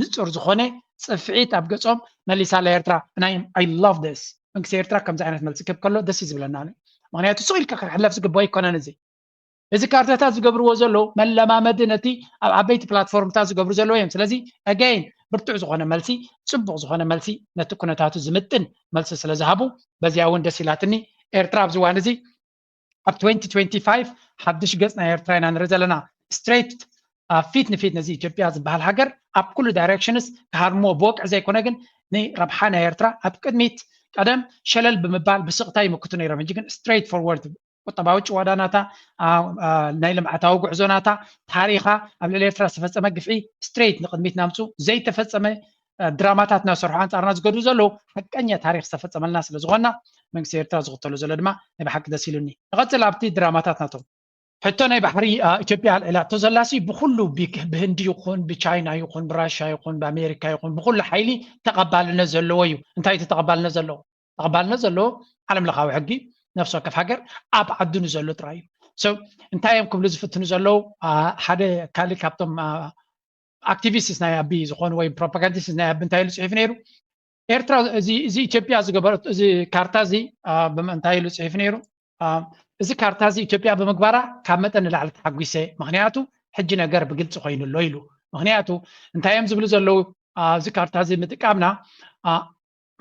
ንጹር ዝኾነ ጽፍዒት ኣብ ገጾም መሊሳ ለኤርትራ I love this መንግስቲ ኤርትራ ከምዚ ዓይነት መልሲ ክብ ከሎ ደስ ዝብለና ምክንያቱ ስኢልካ ክሕለፍ ዝግባኦ ይኮነን እዚ ካርታታት ዝገብርዎ ዘሎ መለማመዲ ነቲ ኣብ ዓበይቲ ፕላትፎርምታት ዝገብሩ ዘለዎ እዮም ስለዚ again ብርቱዕ ዝኾነ መልሲ ጽቡቕ ዝኾነ መልሲ ነቲ ኩነታቱ ዝምጥን መልሲ ስለ ዝሃቡ በዚያ እውን ደስ ኢላትኒ ኤርትራ ኣብ ዝዋን እዚ ኣብ 2025 ሓድሽ ገጽ ናይ ኤርትራ ኢና ንርኢ ዘለና ስትሬት ፊት ንፊት ነዚ ኢትዮጵያ ዝበሃል ሃገር ኣብ ኩሉ ዳይሬክሽንስ ክሃርምዎ ብወቅዕ ዘይኮነ ግን ንረብሓ ናይ ኤርትራ ኣብ ቅድሚት ቀደም ሸለል ብምባል ብስቕታ ይምክቱ ነይሮም ሕጂ ግን ስትሬት ፎርወርድ ቁጠባዊ ጭዋዳናታ ናይ ልምዓታዊ ጉዕዞናታ ታሪኻ ኣብ ልዕሊ ኤርትራ ዝተፈፀመ ግፍዒ ስትሬት ንቅድሚት ናምፁ ዘይተፈፀመ ድራማታት ናሰርሑ አንጻርና ዝገድሉ ዘለዉ ሓቀኛ ታሪክ ዝተፈፀመልና ስለ ዝኾና መንግስቲ ኤርትራ ዝኽተሉ ዘሎ ድማ ናይ ብሓቂ ደስ ኢሉኒ ንቐፅል ኣብቲ ድራማታት ናቶም ሕቶ ናይ ባሕሪ ኢትዮጵያ ልዕላቶ ዘላሲ ብኩሉ ብህንዲ ይኹን ብቻይና ይኹን ብራሽያ ይኹን ብኣሜሪካ ይኹን ብኩሉ ሓይሊ ተቐባልነት ዘለዎ እዩ እንታይ እቲ ተቐባልነት ዘለዎ ዓለም ለኻዊ ሕጊ ነፍሲ ወከፍ ሃገር ኣብ ዓዱ ንዘሎ ጥራይ እዩ እንታይ እዮም ክብሉ ዝፍትኑ ዘለው ሓደ ካሊእ ካብቶም activists ናይ ኣቢ ዝኾኑ ወይ ፕሮፓጋንዲስት ናይ ኣቢ እንታይ ኢሉ ጽሒፍ ነይሩ ኤርትራ እዚ ኢትዮጵያ ዝገበረቶ እዚ ካርታ እዚ ብምንታይ ኢሉ ጽሒፍ ነይሩ እዚ ካርታ እዚ ኢትዮጵያ ብምግባራ ካብ መጠን ንላዕሊ ተሓጒሰ ምክንያቱ ሕጂ ነገር ብግልጽ ኮይኑሎ ኢሉ ምክንያቱ እንታይ እዮም ዝብሉ ዘለው እዚ ካርታ እዚ ምጥቃምና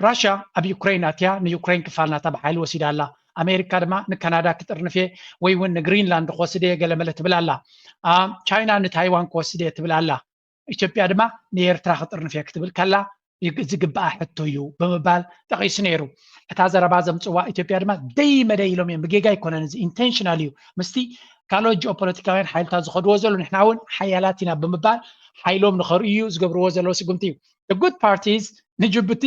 ራሽያ ኣብ ዩክሬን ኣትያ ንዩክሬን ክፋል ናታ ብሓይሊ ወሲዳ ኣላ ኣሜሪካ ድማ ንካናዳ ክጥርንፍ ወይ እውን ንግሪንላንድ ክወስድ ገለመለ ትብል ኣላ ቻይና ንታይዋን ክወስድ ትብል ኣላ ኢትዮጵያ ድማ ንኤርትራ ክጥርንፍ ክትብል ከላ ዝግባእ ሕቶ እዩ ብምባል ጠቂሱ ነይሩ እታ ዘረባ ዘምፅዋ ኢትዮጵያ ድማ ደይመደይ ኢሎም እዮም ብጌጋ ይኮነን እዚ ኢንቴንሽናል እዩ ምስቲ ካልኦት ጂኦፖለቲካውያን ሓይልታት ዝኸድዎ ዘሎ ንሕና እውን ሓያላት ኢና ብምባል ሓይሎም ንኸርእዩ ዝገብርዎ ዘለዎ ስጉምቲ እዩ the good parties ንጅቡቲ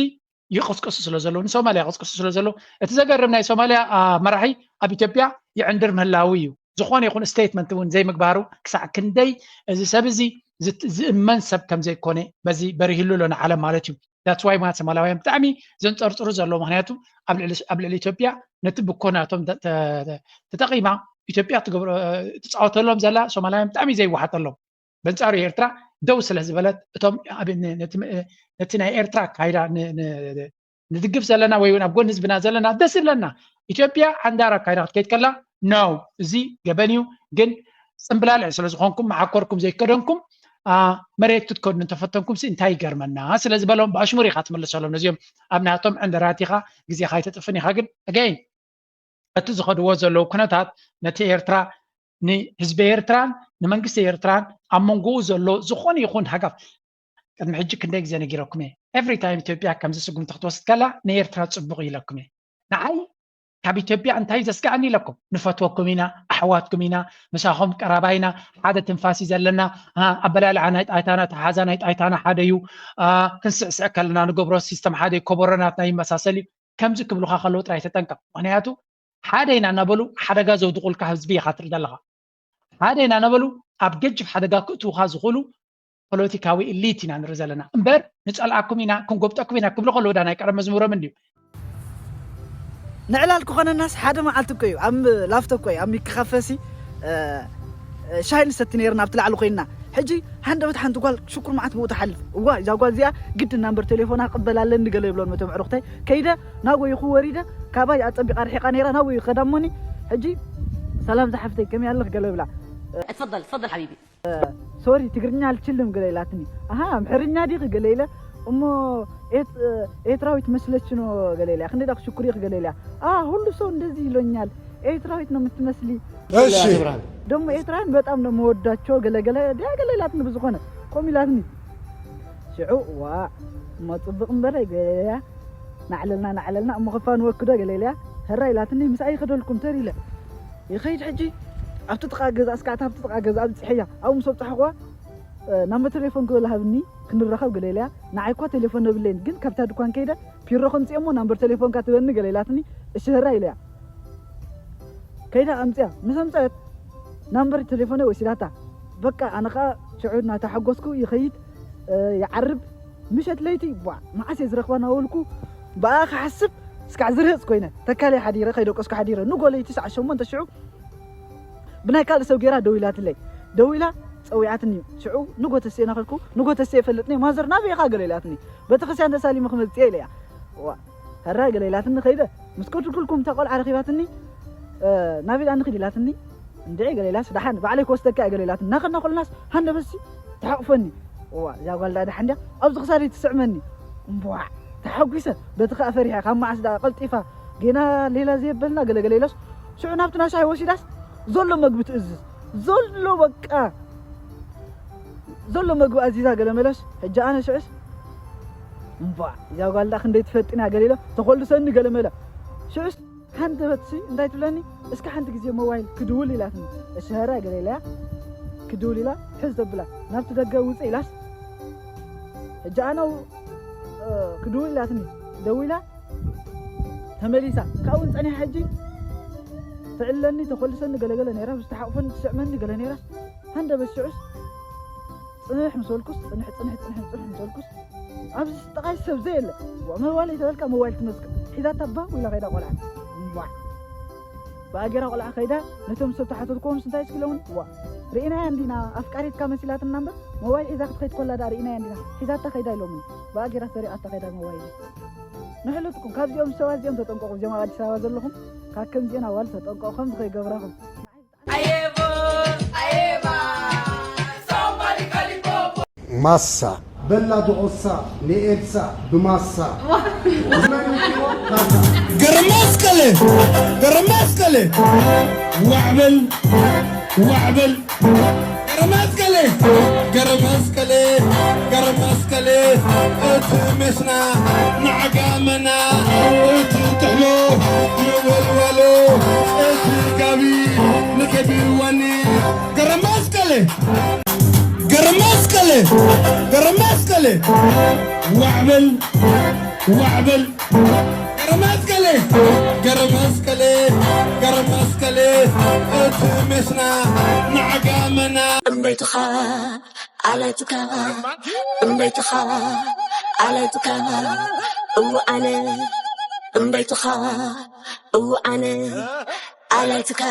ይቅስቅሱ ስለ ዘለዎ ንሶማልያ ይቅስቅሱ ስለ ዘለዎ እቲ ዘገርም ናይ ሶማልያ መራሒ ኣብ ኢትዮጵያ ይዕንድር ምህላዊ እዩ ዝኾነ ይኹን ስቴትመንት እውን ዘይምግባሩ ክሳዕ ክንደይ እዚ ሰብ እዚ ዝእመን ሰብ ከም ዘይኮነ በዚ በሪህሉ ሎ ንዓለም ማለት እዩ that's why ማለት ሶማልያውያን ብጣዕሚ ዘንፀርፅሩ ዘሎ ምክንያቱ ኣብ ልዕሊ ኢትዮጵያ ነቲ ብኮናቶም ተጠቂማ ኢትዮጵያ ትፃወተሎም ዘላ ሶማልያውያን ብጣዕሚ ዘይዋሓጠሎም በንፃሩ ኤርትራ ደው ስለ ዝበለት እቶም ነቲ ናይ ኤርትራ ካይዳ ንድግፍ ዘለና ወይ እውን ኣብ ጎኒ ህዝብና ዘለና ደስ ይብለና ኢትዮጵያ ዓንዳራ ካይዳ ክትከይድ ከላ ነው እዚ ገበን እዩ ግን ፅምብላልዕ ስለ ዝኾንኩም ማዓኮርኩም ዘይከደንኩም መሬት ክትከዱ እንተፈተንኩም እንታይ ይገርመና ስለዚ በሎም ብኣሽሙር ኢኻ ትመልሰሎም ነዚኦም ኣብ ናቶም ዕንደራት ኢኻ ግዜኻ ይተጥፍን ኢኻ ግን again እቲ ዝኸድዎ ዘለው ኩነታት ነቲ ኤርትራ ንህዝቢ ኤርትራን ንመንግስቲ ኤርትራን ኣብ መንጎኡ ዘሎ ዝኾነ ይኹን ሃጋፍ ቅድሚ ሕጂ ክንደይ ግዜ ነጊረኩም እየ ኤቭሪ ታይም ኢትዮጵያ ከምዚ ስጉምቲ ክትወስድ ከላ ንኤርትራ ፅቡቕ ኢለኩም እየ ንዓይ ካብ ኢትዮጵያ እንታይ ዘስጋዕኒ ኢለኩም ንፈትወኩም ኢና ኣሕዋትኩም ኢና ምሳኹም ቀራባይና ሓደ ትንፋሲ ዘለና ኣበላልዓ ናይ ጣይታና ተሓዛ ናይ ጣይታና ሓደ እዩ ክንስዕስዕ ከለና ንገብሮ ሲስተም ሓደ ኮቦረናትና ይመሳሰል እዩ ከምዚ ክብሉካ ከለዉ ጥራይ ተጠንቀቕ ምክንያቱ ሓደ ኢና እናበሉ ሓደጋ ዘውድቁልካ ህዝቢ ኢኻ ትርኢ ዘለኻ ሓደ ኢና እናበሉ ኣብ ገጅፍ ሓደጋ ክእትውካ ዝኽእሉ ፖለቲካዊ ኢሊት ኢና ንርኢ ዘለና እምበር ንፀልኣኩም ኢና ክንጎብጠኩም ኢና ክብሉ ከለዉ ዳ ናይ ቀረብ መዝሙሮም እንድዩ نعلال كوخنا الناس حدا ما علتكوي أم لافتكوي أم يكخفسي شاين ستنيرنا بتلعلو خينا حجي هند بتحن تقول شكر معت بو تحلف وا إذا قال زيا قد النمبر تليفونها قبل على اللي قال يبلون متبع رختي كيدا ناوي يخو وريده كاباي أطبق أرحق نيرة ناوي خدموني حجي سلام تحفتي كم يالله قال يبلع تفضل حبيبي سوري تقرني على تشلم قليلاتني محرني دي قليله أمو إيتراويت مسلت شنو قليلة خلني داك شكري قليلة هلو صون دزي لونيال إيتراويت نمتمثلي ماشي دم إيتراين بتأم نمودة شو قليلة دي قليلاتني بزخونة قومي لاتني شعو ما تطبق مبري قليلة نعللنا أمو غفان وكدا قليلة هراي لاتني مساعي خدو لكم تريلة يخيج حجي أبتتقى جزء أسكعتها أبتتقى جزء أبتحية أو مصوب تحقوا نمبر تليفون كلها بني كنرخب قليلة نعيقوا تليفون نبلين جن كابتن دكان كيدا بيرخون سيمو نمبر تليفون كاتبني قليلاتني الشهر رايلة كيدا أمتى مسمت نمبر تليفونه وسيلته بقى أنا خا شعورنا تحققسكو يخيد يعرب مشت ليتي ما عسيز رخوانا أقولكو بقى حسب سكعزرهس كوينة تكالي حديرة خيدوك اسكو حديرة نقول لي 9 شو ما انت شعو بناي كال سو غيرا دويلات لي دويلا ፀويعتني شعو نغوت السينا خلكو نغوت السي فلطني مازر نابي خا قليلاتني بتخسيان تسالي مخمت يليا هرا قليلاتني خيده مسكوت كلكم تقول على خيباتني نابي أنا خديلاتني ندعي قليلات دحين بعليك وستك قليلات ناخذ نقول الناس هنا بس تحقفني يا قال لا دحين ابز خساري تسعمني مبوع تحقيسه بتخ فريحه كم عسدا قلطيفه جينا ليلا زيبلنا قليلاس شو نابتنا شاي وشيداس زلو مغبت از زلو بقى زلو مغب عزيزا قلملس حجا انا شعس مبوع يا قال لا خندي تفطنا قليلا تخلصني قلملا شعس حنت بتسي እንዳይት ብለኒ እስከ ሓንቲ ግዜ ሞባይል ክድውል ኢላትኒ እሽህራ ገለላ ክድውል ኢላ ሕዝ ተብላ ናብቲ ደገ ውጽእ ኢላስ እጃናው ክድውል ኢላትኒ ደውላ ተመሊሳ ካውን ጸኒ ሕጂ ትዕለኒ ተخلሰኒ ገለገለ ነይራ ዝተሓቅፈኒ ትስዕመኒ ገለ ነይራስ ሃንደ በሽዑስ ጽንሕ مسولكس ጽንሕ مسولكس ኣብዚ ተቃይ ሰብ ዘየለ ወመዋል ይተልካ ሞባይል ትመስክ ሒዛ ተባ ወላ ከይዳ ቆልዓ باجرا ولا خيدا نتوم سبتحتكم سنتايس كيلون وا رينا عندنا افكاريت كامسيلات النمبر موبايل اذا خيت كل دار رينا عندنا اذا تخيدا لهم باجرا سريع تخيدا موبايل نحلتكم كابيوم سوازيوم تطنقوا جماعه اديس ابابا زلهم كاكم زينا وال تطنقوكم خي غبراهم ايبا somebody call it ماسا بلا دوسا ليلسا بماسا قرماسكلي وعبل قرماسكلي اتمسنا نعقامنا اتتحلو نولولو اتقابي نكبير واني قرماسكلي وعبل قرماسكلي اتمسنا نعقامنا بيتخا على تكا بيتخا على تكا وانا بيتخا وانا على تكا